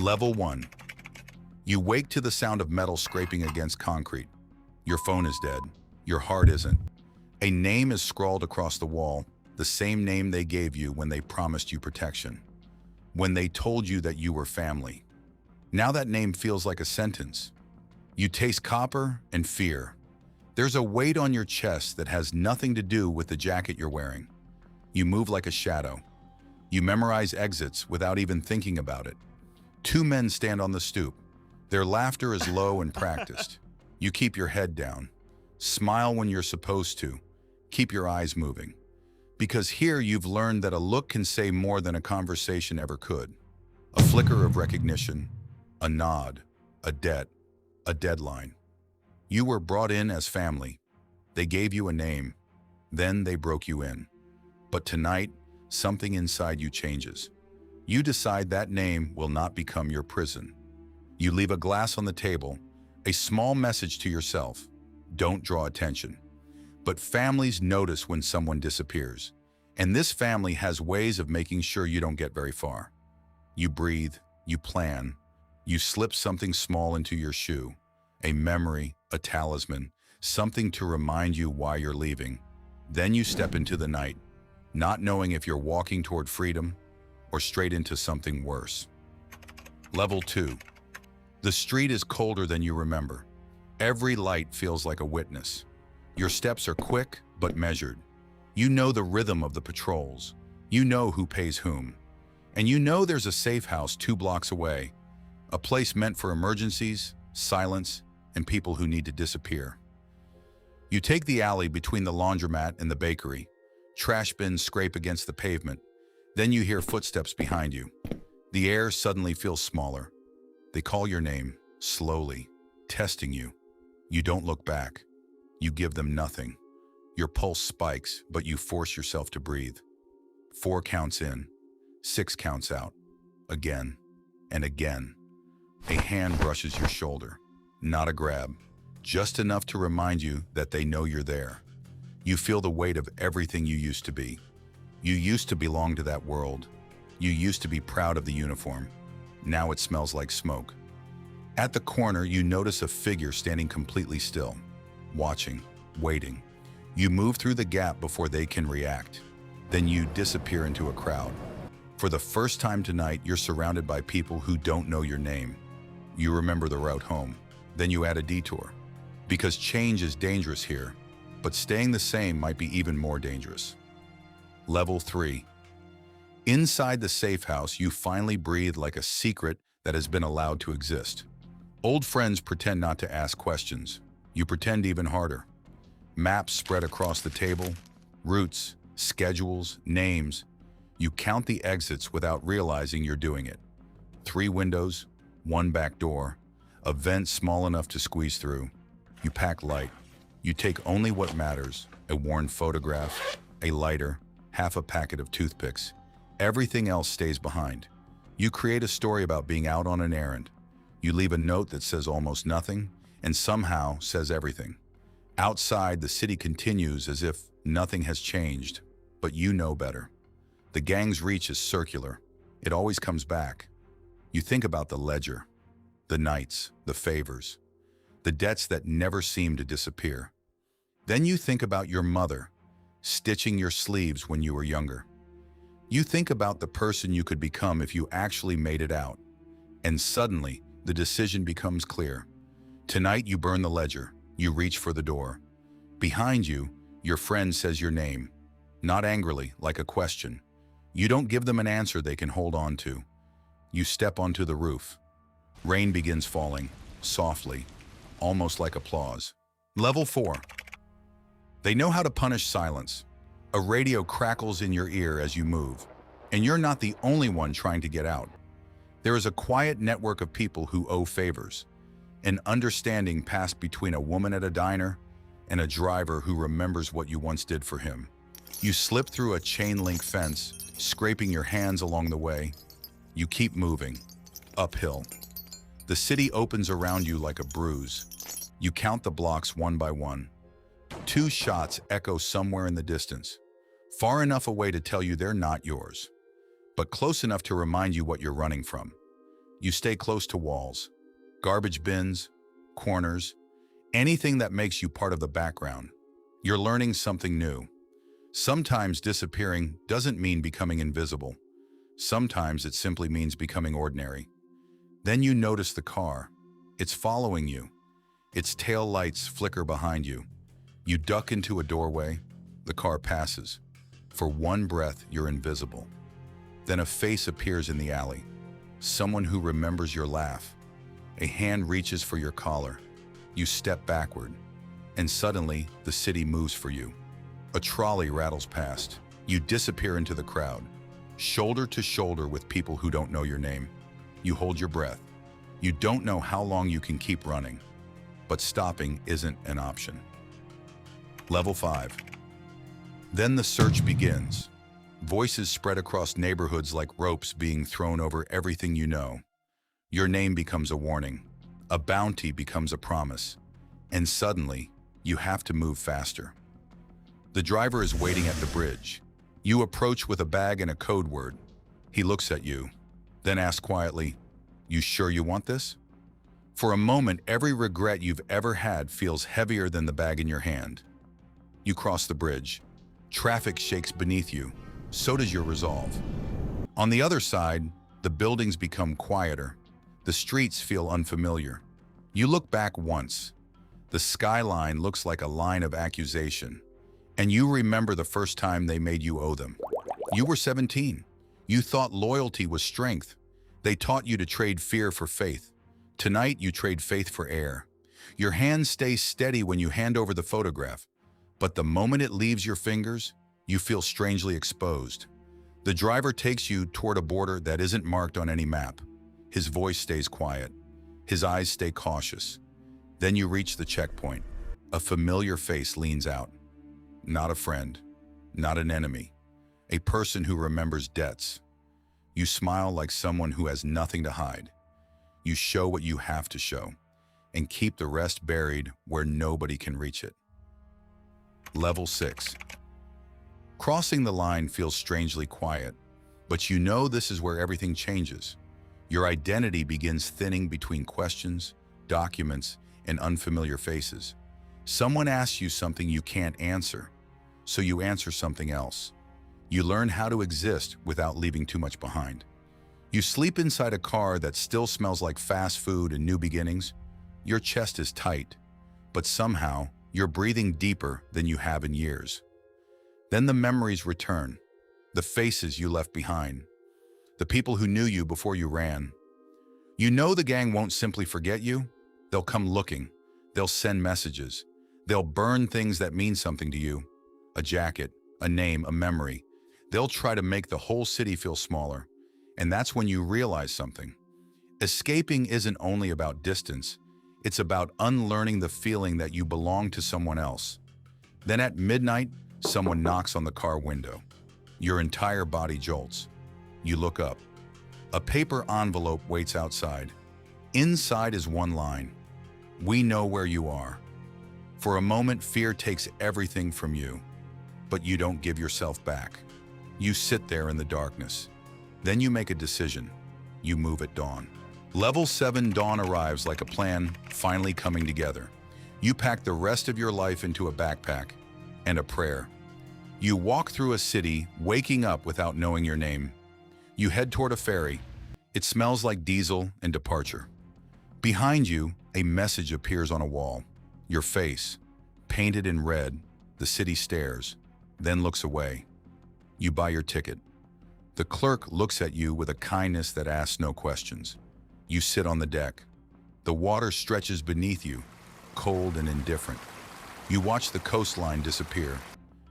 Level 1. You wake to the sound of metal scraping against concrete. Your phone is dead. Your heart isn't. A name is scrawled across the wall, the same name they gave you when they promised you protection, when they told you that you were family. Now that name feels like a sentence. You taste copper and fear. There's a weight on your chest that has nothing to do with the jacket you're wearing. You move like a shadow. You memorize exits without even thinking about it. Two men stand on the stoop. Their laughter is low and practiced. You keep your head down. Smile when you're supposed to. Keep your eyes moving. Because here you've learned that a look can say more than a conversation ever could. A flicker of recognition, a nod, a debt, a deadline. You were brought in as family. They gave you a name. Then they broke you in. But tonight, something inside you changes. You decide that name will not become your prison. You leave a glass on the table, a small message to yourself. Don't draw attention. But families notice when someone disappears. And this family has ways of making sure you don't get very far. You breathe, you plan, you slip something small into your shoe, a memory, a talisman, something to remind you why you're leaving. Then you step into the night, not knowing if you're walking toward freedom or straight into something worse. Level 2. The street is colder than you remember. Every light feels like a witness. Your steps are quick but measured. You know the rhythm of the patrols. You know who pays whom. And you know there's a safe house 2 blocks away, a place meant for emergencies, silence, and people who need to disappear. You take the alley between the laundromat and the bakery. Trash bins scrape against the pavement. Then you hear footsteps behind you. The air suddenly feels smaller. They call your name, slowly, testing you. You don't look back. You give them nothing. Your pulse spikes, but you force yourself to breathe. 4 counts in, 6 counts out. Again and again. A hand brushes your shoulder. Not a grab, just enough to remind you that they know you're there. You feel the weight of everything you used to be. You used to belong to that world. You used to be proud of the uniform. Now it smells like smoke. At the corner, you notice a figure standing completely still, watching, waiting. You move through the gap before they can react. Then you disappear into a crowd. For the first time tonight, you're surrounded by people who don't know your name. You remember the route home. Then you add a detour. Because change is dangerous here, but staying the same might be even more dangerous. Level 3. Inside the safe house, you finally breathe like a secret that has been allowed to exist. Old friends pretend not to ask questions. You pretend even harder. Maps spread across the table, routes, schedules, names. You count the exits without realizing you're doing it. 3 windows, 1 back door, a vent small enough to squeeze through. You pack light. You take only what matters, a worn photograph, a lighter, half a packet of toothpicks. Everything else stays behind. You create a story about being out on an errand. You leave a note that says almost nothing and somehow says everything. Outside, the city continues as if nothing has changed, but you know better. The gang's reach is circular. It always comes back. You think about the ledger, the nights, the favors, the debts that never seem to disappear. Then you think about your mother, stitching your sleeves when you were younger. You think about the person you could become if you actually made it out. And suddenly, the decision becomes clear. Tonight you burn the ledger. You reach for the door. Behind you, your friend says your name. Not angrily, like a question. You don't give them an answer they can hold on to. You step onto the roof. Rain begins falling, softly, almost like applause. Level 4. They know how to punish silence. A radio crackles in your ear as you move, and you're not the only one trying to get out. There is a quiet network of people who owe favors. An understanding passed between a woman at a diner and a driver who remembers what you once did for him. You slip through a chain-link fence, scraping your hands along the way. You keep moving, uphill. The city opens around you like a bruise. You count the blocks one by one. 2 shots echo somewhere in the distance, far enough away to tell you they're not yours, but close enough to remind you what you're running from. You stay close to walls, garbage bins, corners, anything that makes you part of the background. You're learning something new. Sometimes disappearing doesn't mean becoming invisible. Sometimes it simply means becoming ordinary. Then you notice the car. It's following you. Its tail lights flicker behind you. You duck into a doorway. The car passes. For one breath, you're invisible. Then a face appears in the alley. Someone who remembers your laugh. A hand reaches for your collar. You step backward, and suddenly the city moves for you. A trolley rattles past. You disappear into the crowd, shoulder to shoulder with people who don't know your name. You hold your breath. You don't know how long you can keep running, but stopping isn't an option. Level 5. Then the search begins. Voices spread across neighborhoods like ropes being thrown over everything you know. Your name becomes a warning. A bounty becomes a promise. And suddenly, you have to move faster. The driver is waiting at the bridge. You approach with a bag and a code word. He looks at you, then asks quietly, "You sure you want this?" For a moment, every regret you've ever had feels heavier than the bag in your hand. You cross the bridge. Traffic shakes beneath you. So does your resolve. On the other side, the buildings become quieter. The streets feel unfamiliar. You look back once. The skyline looks like a line of accusation. And you remember the first time they made you owe them. You were 17. You thought loyalty was strength. They taught you to trade fear for faith. Tonight, you trade faith for air. Your hand stays steady when you hand over the photograph. But the moment it leaves your fingers, you feel strangely exposed. The driver takes you toward a border that isn't marked on any map. His voice stays quiet. His eyes stay cautious. Then you reach the checkpoint. A familiar face leans out. Not a friend, not an enemy. A person who remembers debts. You smile like someone who has nothing to hide. You show what you have to show, and keep the rest buried where nobody can reach it. Level 6. Crossing the line feels strangely quiet, but you know this is where everything changes. Your identity begins thinning between questions, documents, and unfamiliar faces. Someone asks you something you can't answer, so you answer something else. You learn how to exist without leaving too much behind. You sleep inside a car that still smells like fast food and new beginnings. Your chest is tight, but somehow you're breathing deeper than you have in years. Then the memories return, the faces you left behind, the people who knew you before you ran. You know the gang won't simply forget you. They'll come looking. They'll send messages. They'll burn things that mean something to you. A jacket, a name, a memory. They'll try to make the whole city feel smaller. And that's when you realize something. Escaping isn't only about distance. It's about unlearning the feeling that you belong to someone else. Then at midnight, someone knocks on the car window. Your entire body jolts. You look up. A paper envelope waits outside. Inside is one line. "We know where you are." For a moment, fear takes everything from you. But you don't give yourself back. You sit there in the darkness. Then you make a decision. You move at dawn. Level 7 dawn arrives like a plan finally coming together. You pack the rest of your life into a backpack and a prayer. You walk through a city, waking up without knowing your name. You head toward a ferry. It smells like diesel and departure. Behind you, a message appears on a wall. Your face, painted in red, the city stares, then looks away. You buy your ticket. The clerk looks at you with a kindness that asks no questions. You sit on the deck. The water stretches beneath you, cold and indifferent. You watch the coastline disappear.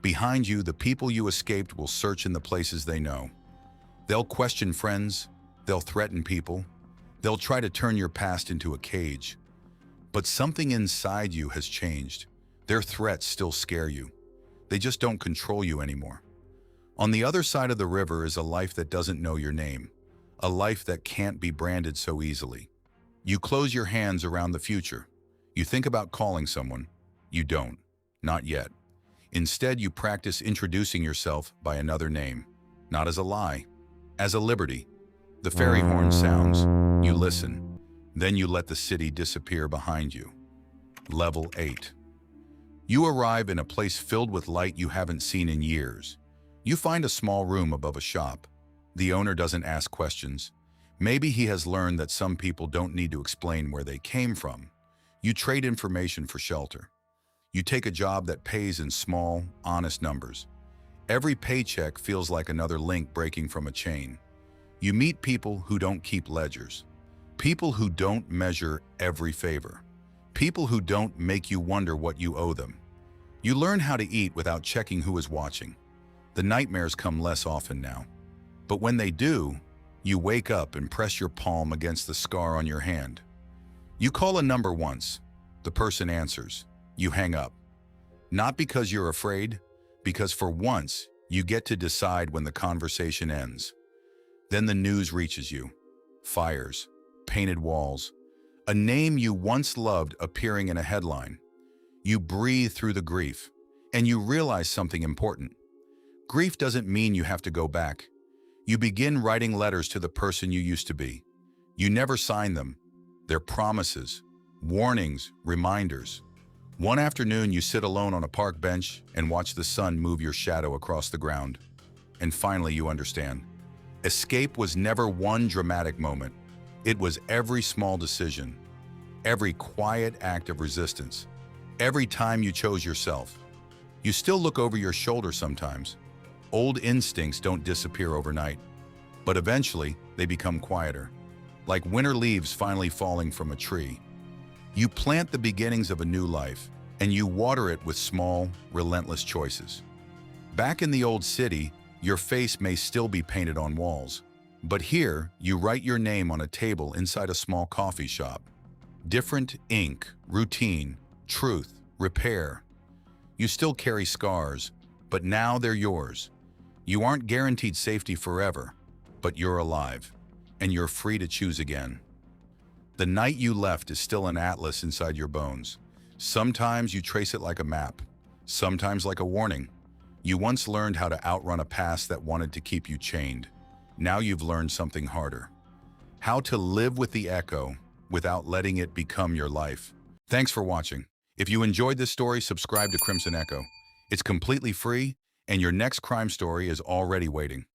Behind you, the people you escaped will search in the places they know. They'll question friends. They'll threaten people. They'll try to turn your past into a cage. But something inside you has changed. Their threats still scare you. They just don't control you anymore. On the other side of the river is a life that doesn't know your name, a life that can't be branded so easily. You close your hands around the future. You think about calling someone. You don't. Not yet. Instead, you practice introducing yourself by another name, not as a lie, as a liberty. The ferry horn sounds. You listen. Then you let the city disappear behind you. Level 8. You arrive in a place filled with light you haven't seen in years. You find a small room above a shop. The owner doesn't ask questions. Maybe he has learned that some people don't need to explain where they came from. You trade information for shelter. You take a job that pays in small, honest numbers. Every paycheck feels like another link breaking from a chain. You meet people who don't keep ledgers. People who don't measure every favor. People who don't make you wonder what you owe them. You learn how to eat without checking who is watching. The nightmares come less often now. But when they do, you wake up and press your palm against the scar on your hand. You call a number once. The person answers. You hang up. Not because you're afraid, because for once, you get to decide when the conversation ends. Then the news reaches you. Fires, painted walls, a name you once loved appearing in a headline. You breathe through the grief, and you realize something important. Grief doesn't mean you have to go back. You begin writing letters to the person you used to be. You never sign them. They're promises, warnings, reminders. One afternoon, you sit alone on a park bench and watch the sun move your shadow across the ground. And finally, you understand. Escape was never one dramatic moment. It was every small decision, every quiet act of resistance, every time you chose yourself. You still look over your shoulder sometimes. Old instincts don't disappear overnight, but eventually they become quieter, like winter leaves finally falling from a tree. You plant the beginnings of a new life, and you water it with small, relentless choices. Back in the old city, your face may still be painted on walls, but here you write your name on a table inside a small coffee shop. Different ink, routine, truth, repair. You still carry scars, but now they're yours. You aren't guaranteed safety forever, but you're alive, and you're free to choose again. The night you left is still an atlas inside your bones. Sometimes you trace it like a map, sometimes like a warning. You once learned how to outrun a past that wanted to keep you chained. Now you've learned something harder. How to live with the echo without letting it become your life. Thanks for watching. If you enjoyed this story, subscribe to Crimson Echo. It's completely free, and your next crime story is already waiting.